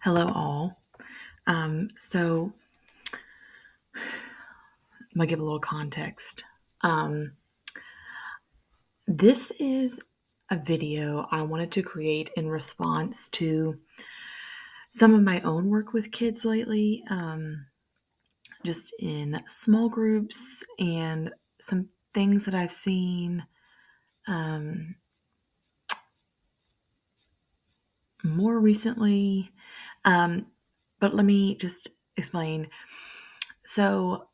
Hello, all. So I'm gonna give a little context. Um, this is a video I wanted to create in response to some of my own work with kids lately, just in small groups and some things that I've seen um, more recently. But let me just explain. So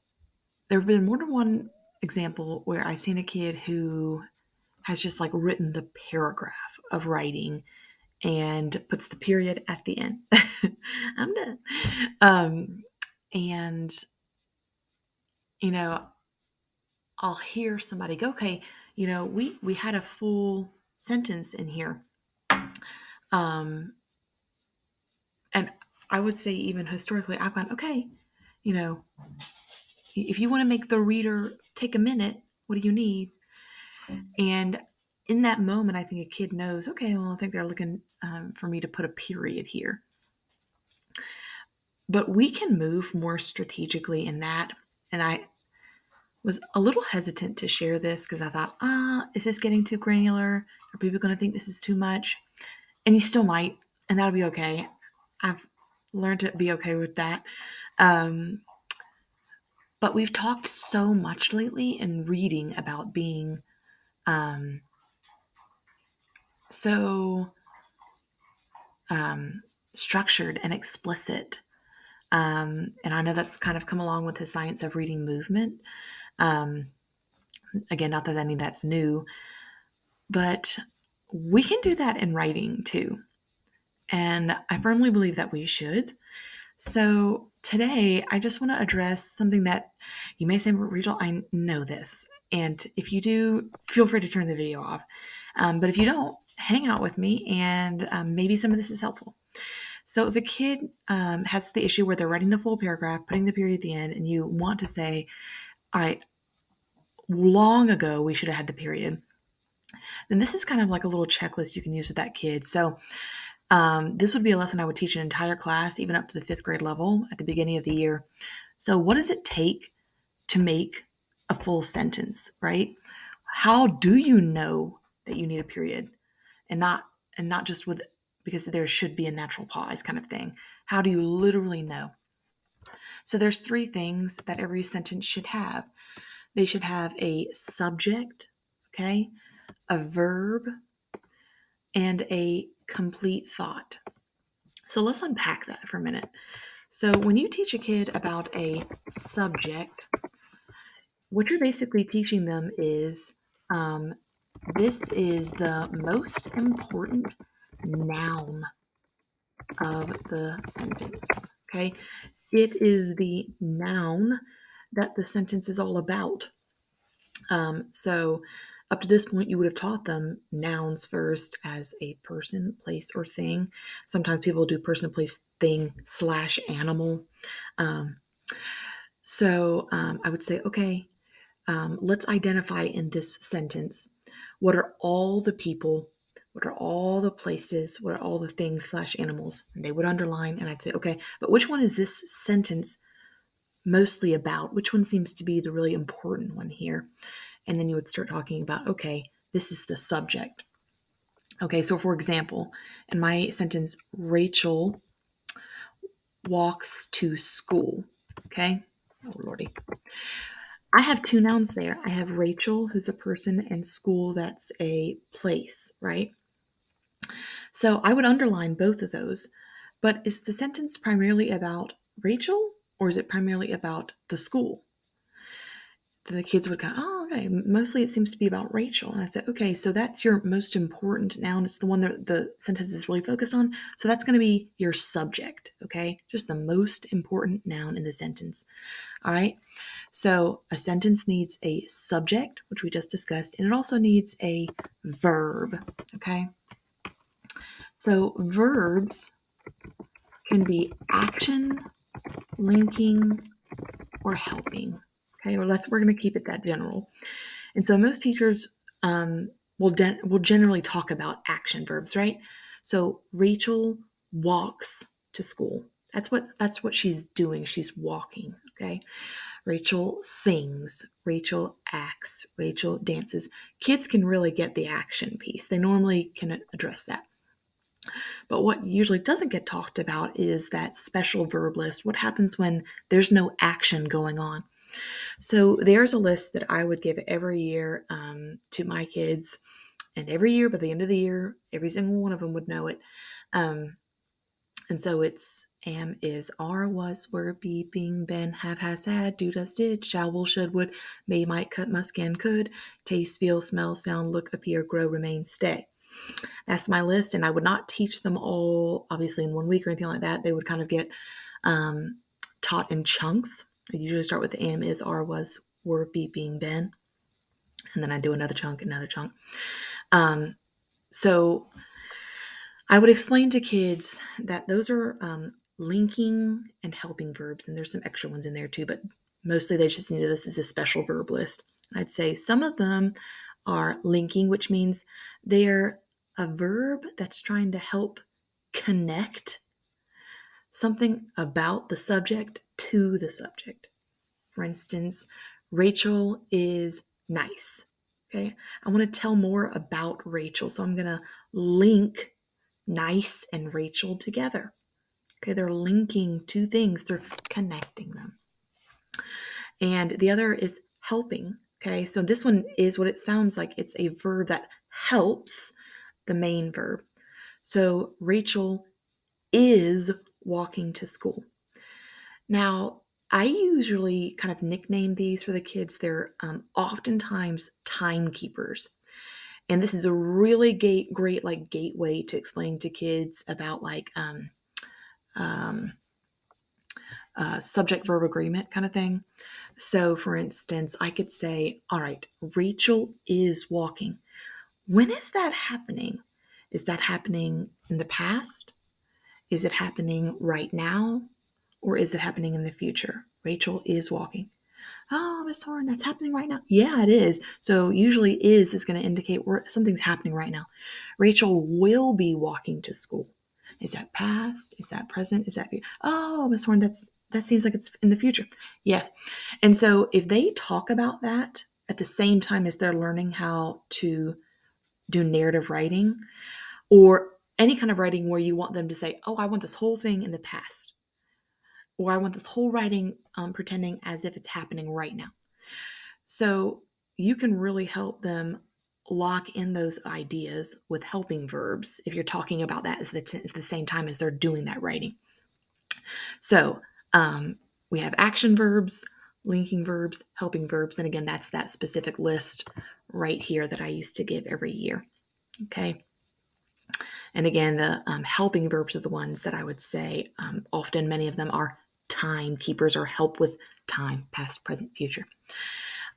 there have been more than one example where I've seen a kid who has just like written the paragraph of writing and puts the period at the end. I'm done. Um, and, you know, I'll hear somebody go, okay, we had a full sentence in here. Um, and I would say even historically, I've gone, okay, you know, if you want to make the reader take a minute, what do you need? And in that moment, I think a kid knows, okay, well, I think they're looking for me to put a period here. But we can move more strategically in that. And I was a little hesitant to share this because I thought, is this getting too granular? Are people going to think this is too much? And you still might, and that'll be okay. I've learned to be okay with that. Um, but we've talked so much lately in reading about being um, so structured and explicit. And I know that's kind of come along with the science of reading movement. Um, Again, not that any of that's new, but we can do that in writing too. And I firmly believe that we should. So today, I just want to address something that you may say, Rachel, I know this. And if you do, feel free to turn the video off. But if you don't, hang out with me and maybe some of this is helpful. So if a kid has the issue where they're writing the full paragraph, putting the period at the end, and you want to say, all right, long ago we should have had the period, then this is kind of like a little checklist you can use with that kid. So this would be a lesson I would teach an entire class, even up to the 5th grade level at the beginning of the year. So what does it take to make a full sentence, right? How do you know that you need a period and not just with because there should be a natural pause kind of thing? How do you literally know? So there's 3 things that every sentence should have. They should have a subject, okay, a verb, and a complete thought. So let's unpack that for a minute. So when you teach a kid about a subject, what you're basically teaching them is this is the most important noun of the sentence. Okay, it is the noun that the sentence is all about. So up to this point, you would have taught them nouns first as a person, place, or thing. Sometimes people do person, place, thing / animal. Um, I would say, okay, let's identify in this sentence what are all the people, what are all the places, what are all the things / animals. And they would underline, and I'd say, okay, but which one is this sentence mostly about? Which one seems to be the really important one here? And then you would start talking about, okay, this is the subject. Okay, so for example, in my sentence, Rachel walks to school. Okay, oh lordy. I have 2 nouns there. I have Rachel, who's a person, and school, that's a place, right? So I would underline both of those. But is the sentence primarily about Rachel or is it primarily about the school? The kids would go, oh, okay, mostly it seems to be about Rachel. And I said, okay, so that's your most important noun. It's the one that the sentence is really focused on. So that's going to be your subject, okay? Just the most important noun in the sentence. All right. So a sentence needs a subject, which we just discussed, and it also needs a verb, okay? So verbs can be action, linking, or helping. Okay, or we're going to keep it that general. And so most teachers will generally talk about action verbs, right? So Rachel walks to school. That's what she's doing. She's walking, okay? Rachel sings, Rachel acts, Rachel dances. Kids can really get the action piece. They normally can address that. But what usually doesn't get talked about is that special verb list. What happens when there's no action going on? So there's a list that I would give every year to my kids. And every year, by the end of the year, every single one of them would know it. Um, and so it's am, is, are, was, were, be, being, been, have, has, had, do, does, did, shall, will, should, would, may, might, could, must, can, could, taste, feel, smell, sound, look, appear, grow, remain, stay. That's my list, and I would not teach them all, obviously, in 1 week or anything like that. They would kind of get taught in chunks. I usually start with am, is, are, was, were, be, being, been, and then I do another chunk, another chunk. So I would explain to kids that those are linking and helping verbs, and there's some extra ones in there too, but mostly they just need this is a special verb list. I'd say some of them are linking, which means they're a verb that's trying to help connect something about the subject to the subject. For instance, Rachel is nice. Okay, I want to tell more about Rachel, so I'm going to link nice and Rachel together. Okay, they're linking two things, they're connecting them. And the other is helping. Okay, so this one is what it sounds like. It's a verb that helps the main verb. So Rachel is walking to school. Now, I usually kind of nickname these for the kids. They're oftentimes timekeepers. And this is a really great like gateway to explain to kids about like subject verb agreement kind of thing. So, for instance, I could say, all right, Rachel is walking. When is that happening? Is that happening in the past? Is it happening right now? Or is it happening in the future? Rachel is walking. Oh, Miss Horn, that's happening right now. Yeah, it is. So usually is going to indicate where something's happening right now. Rachel will be walking to school. Is that past? Is that present? Is that future? Oh, Miss Horn, that seems like it's in the future. Yes. And so if they talk about that at the same time as they're learning how to do narrative writing or any kind of writing where you want them to say, oh, I want this whole thing in the past, or I want this whole writing pretending as if it's happening right now. So you can really help them lock in those ideas with helping verbs if you're talking about that at the same time as they're doing that writing. So we have action verbs, linking verbs, helping verbs, and again, that's that specific list right here that I used to give every year. Okay. And again, the helping verbs are the ones that I would say often many of them are timekeepers or help with time, past, present, future.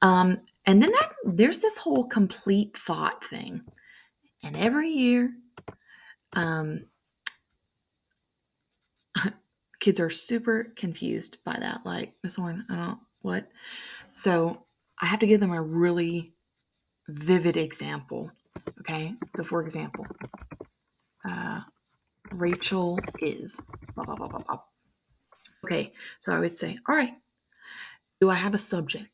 And then there's this whole complete thought thing. And every year, kids are super confused by that. Like, Miss Horn, I don't, what? So I have to give them a really vivid example. Okay. So for example, Rachel is blah, blah, blah, blah, blah. Okay. So I would say, all right, do I have a subject?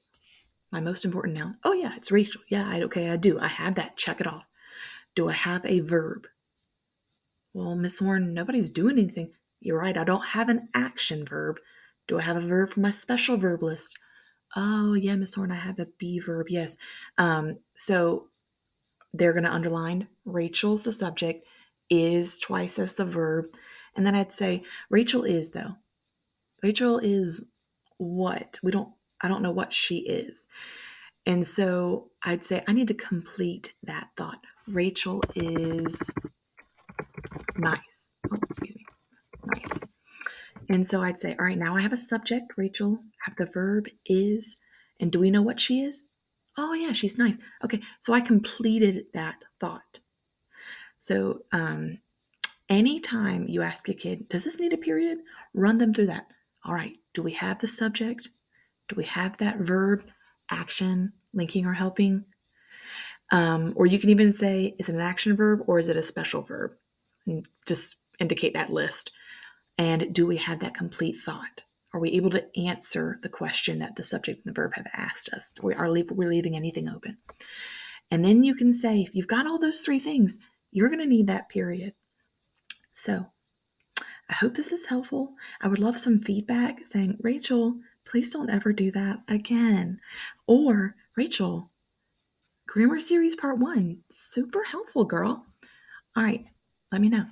My most important noun. Oh yeah, it's Rachel. Yeah, I do. I have that. Check it off. Do I have a verb? Well, Miss Horn, nobody's doing anything. You're right. I don't have an action verb. Do I have a verb for my special verb list? Oh yeah, Miss Horn, I have a be verb. Yes. So they're going to underline Rachel's the subject, is twice as the verb, and then I'd say Rachel is though. Rachel is what? I don't know what she is. And so I'd say I need to complete that thought. Rachel is nice. Oh, excuse me. Nice. And so I'd say, all right, now I have a subject, Rachel, I have the verb is, and do we know what she is? Oh yeah, she's nice. Okay, so I completed that thought. So anytime you ask a kid, does this need a period? Run them through that. All right, do we have the subject? Do we have that verb, action, linking or helping? Or you can even say, is it an action verb or is it a special verb? And just indicate that list. And do we have that complete thought? Are we able to answer the question that the subject and the verb have asked us? We're leaving anything open. And then you can say, if you've got all those three things, you're going to need that period. So I hope this is helpful. I would love some feedback saying, Rachel, please don't ever do that again. Or, Rachel, Grammar Series Part 1, super helpful, girl. All right, let me know.